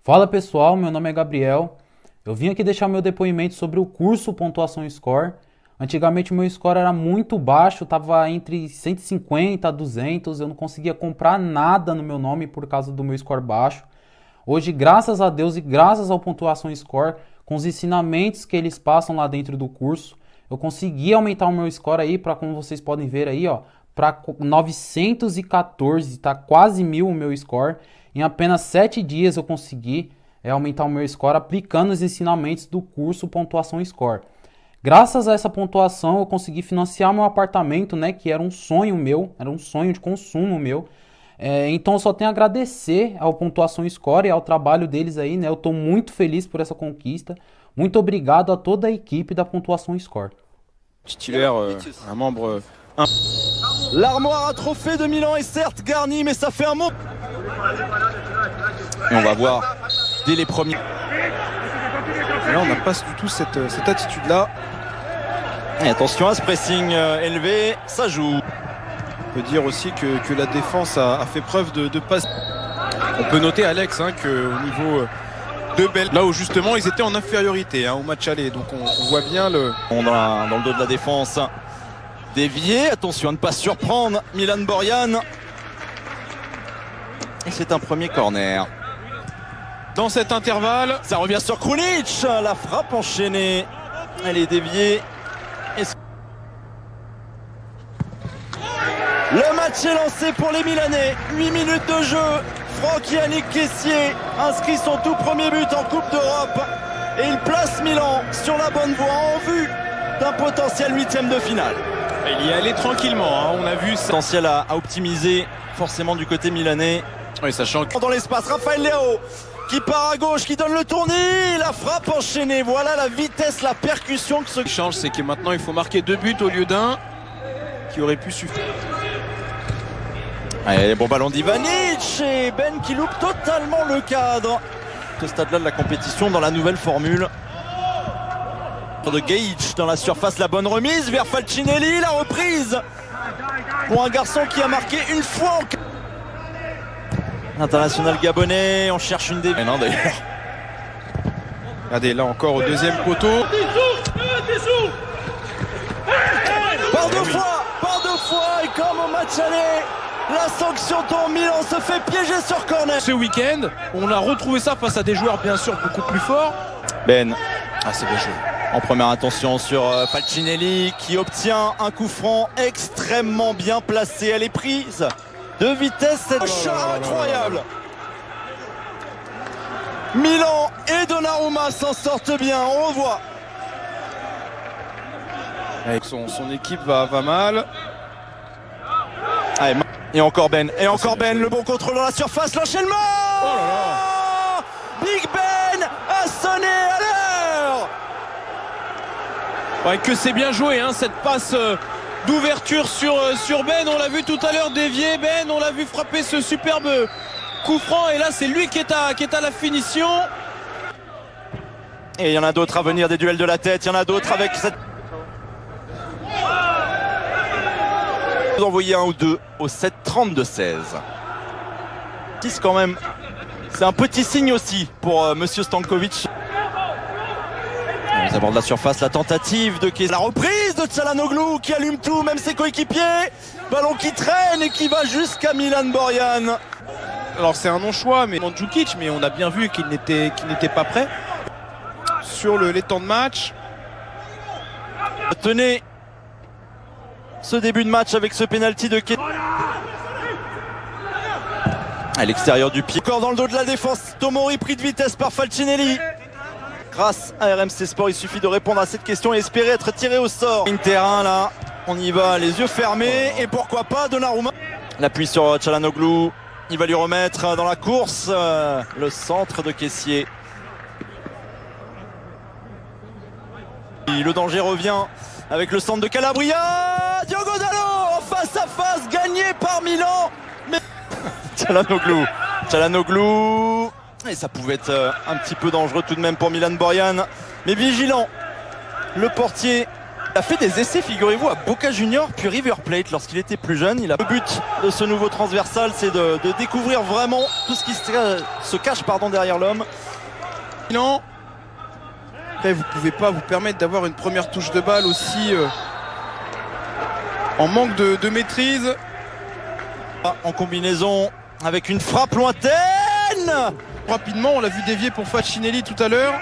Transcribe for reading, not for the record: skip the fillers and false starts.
Fala pessoal, meu nome é Gabriel. Eu vim aqui deixar meu depoimento sobre o curso Pontuação Score. Antigamente o meu score era muito baixo, estava entre 150 a 200, eu não conseguia comprar nada no meu nome por causa do meu score baixo. Hoje, graças a Deus e graças ao Pontuação Score, com os ensinamentos que eles passam lá dentro do curso, eu consegui aumentar o meu score aí para, como vocês podem ver aí, ó, para 914, tá quase 1000 o meu score. Em apenas 7 dias eu consegui aumentar o meu score aplicando os ensinamentos do curso Pontuação Score. Graças a essa pontuação eu consegui financiar meu apartamento, né, que era um sonho meu, era um sonho de consumo meu. Então eu só tenho a agradecer ao Pontuação Score e ao trabalho deles aí, né? Eu estou muito feliz por essa conquista. Muito obrigado a toda a equipe da Pontuação Score. Titulaire, un membre. L'armoire à trophées de Milan est certes garnie, mais ça fait un mot. Et on va voir dès les premiers. Et là, on n'a pas du tout cette attitude-là. Et attention à ce pressing élevé, ça joue. On peut dire aussi que la défense a fait preuve de passe. On peut noter, Alex, hein, qu'au niveau de Bel, là où justement ils étaient en infériorité au match aller. Donc on voit bien le. Dans le dos de la défense. Dévié, attention à ne pas surprendre Milan Borjan. Et c'est un premier corner. Dans cet intervalle, ça revient sur Krunic, la frappe enchaînée. Elle est déviée. Le match est lancé pour les Milanais. 8 minutes de jeu. Franck Yannick Kessié inscrit son tout premier but en Coupe d'Europe. Et il place Milan sur la bonne voie en vue d'un potentiel 8e de finale. il y allait tranquillement, hein. On a vu ça. Potentiel à optimiser forcément du côté milanais. Oui, sachant que dans l'espace, Raphaël Leao qui part à gauche, qui donne le tournis, la frappe enchaînée. Voilà la vitesse, la percussion que ce qui change, c'est que maintenant il faut marquer 2 buts au lieu d'un qui aurait pu suffire. Allez, bon ballon d'Ivanic et Ben qui loupe totalement le cadre. Ce stade-là de la compétition dans la nouvelle formule. De Gage dans la surface, la bonne remise vers Falcinelli, la reprise pour un garçon qui a marqué une fois en... International gabonais, on cherche une déviation d'ailleurs. Regardez là encore au deuxième poteau. Par deux fois, et comme au match aller, la sanction tombe, Milan se fait piéger sur corner. Ce week-end, on a retrouvé ça face à des joueurs bien sûr beaucoup plus forts. Ben, c'est bien joué. En première intention sur Falcinelli qui obtient un coup franc extrêmement bien placé. Elle est prise de vitesse, cette incroyable. Milan et Donnarumma s'en sortent bien, on revoit. Avec son équipe va mal. Allez, et encore Ben, le bon contrôle dans la surface, l'enchaînement. Oh là là. Big Ben a sonné à l'heure. Ouais, que c'est bien joué, hein, cette passe d'ouverture sur Ben. On l'a vu tout à l'heure dévier Ben, on l'a vu frapper ce superbe coup franc. Et là, c'est lui qui est à la finition. Et il y en a d'autres à venir, des duels de la tête. Il y en a d'autres avec cette... Vous envoyez un ou deux au 7-30 de 16. 6 quand même. C'est un petit signe aussi pour Monsieur Stankovic. Ils abordent la surface, la tentative de Kessié. La reprise de Çalhanoğlu qui allume tout, même ses coéquipiers. Ballon qui traîne et qui va jusqu'à Milan Borjan. Alors c'est un non-choix, mais Mandzukic, mais on a bien vu qu'il n'était pas prêt sur les temps de match. Tenez ce début de match avec ce pénalty de Kessié. À l'extérieur du pied. Encore dans le dos de la défense. Tomori pris de vitesse par Falcinelli. Grâce à RMC Sport, il suffit de répondre à cette question et espérer être tiré au sort. Terrain là, on y va les yeux fermés et pourquoi pas Donnarumma. L'appui sur Çalhanoğlu, il va lui remettre dans la course le centre de Kessié. Le danger revient avec le centre de Calabria. Diogo Dalot en face à face, gagné par Milan. Mais Çalhanoğlu. Et ça pouvait être un petit peu dangereux tout de même pour Milan Borjan. Mais vigilant, le portier Il a fait des essais, figurez-vous, à Boca Juniors puis River Plate lorsqu'il était plus jeune. Le but de ce nouveau transversal, c'est de découvrir vraiment tout ce qui se cache derrière l'homme. Non. Après, vous pouvez pas vous permettre d'avoir une première touche de balle aussi en manque de maîtrise. En combinaison avec une frappe lointaine. Rapidement, on l'a vu dévier pour Facinelli tout à l'heure.